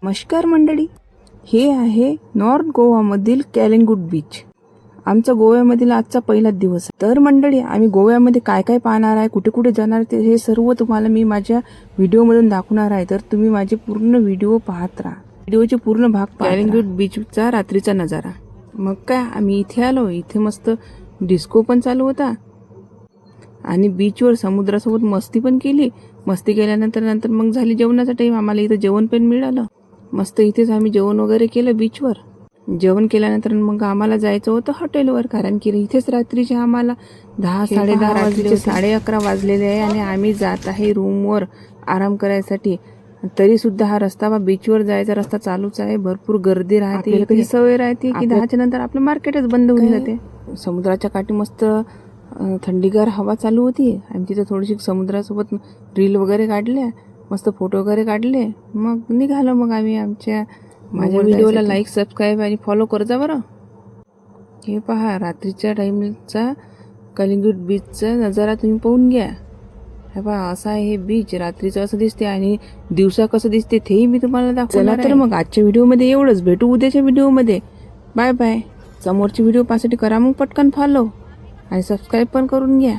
नमस्कार मंडळी, हे आहे नॉर्थ गोवामधील कॅलिंगूट बीच. आमचा गोव्यामधील आजचा पहिलाच दिवस. तर मंडळी, आम्ही गोव्यामध्ये काय काय पाहणार आहे, कुठे कुठे जाणार ते हे सर्व तुम्हाला मी माझ्या व्हिडिओमधून दाखवणार आहे. तर तुम्ही माझे पूर्ण व्हिडिओ पाहत राहा. व्हिडिओचे पूर्ण भाग कॅलिंगूट बीचचा रात्रीचा नजारा. मग काय, आम्ही इथे आलो. इथे मस्त डिस्को पण चालू होता आणि बीचवर समुद्रासोबत मस्ती पण केली. मस्ती केल्यानंतर मग झाली जेवणाचा टाईम. आम्हाला इथं जेवण पण मिळालं. मस्त इथेच आम्ही जेवण वगैरे केलं बीचवर. जेवण केल्यानंतर मग आम्हाला जायचं होतं हॉटेलवर, कारण की इथेच रात्रीचे आम्हाला 10-10:30 वाजले, 11:30 वाजलेले आहे आणि आम्ही जात आहे रूमवर आराम करायसाठी. तरी सुद्धा हा रस्ता बीचवर जायचा रस्ता चालूच आहे. भरपूर गर्दी राहते. कशी सवय राहते की 10च्या नंतर आपलं मार्केटच बंद होऊन जाते. समुद्राच्या काठी मस्त थंडीगार हवा चालू होती. आम्ही तिथं थोडीशी समुद्रासोबत रील वगैरे काढल्या, मस्त फोटो वगैरे काढले. मग निघालो. मग आम्ही माझ्या व्हिडिओला लाईक, सबस्क्राईब आणि फॉलो कर जा बरं. हे पहा, रात्रीच्या टाईमचा कलिंगूट बीचचा नजारा तुम्ही पाहून घ्या. हे पहा, असा आहे हे बीच. रात्रीचं असं दिसते आणि दिवसा कसं दिसते तेही मी तुम्हाला दाखवणार आहे. तर मग आजच्या व्हिडिओमध्ये एवढंच. भेटू उद्याच्या व्हिडिओमध्ये. Bye bye. समोरची व्हिडिओ पाहण्यासाठी करा मग पटकन फॉलो आणि सबस्क्राईब पण करून घ्या.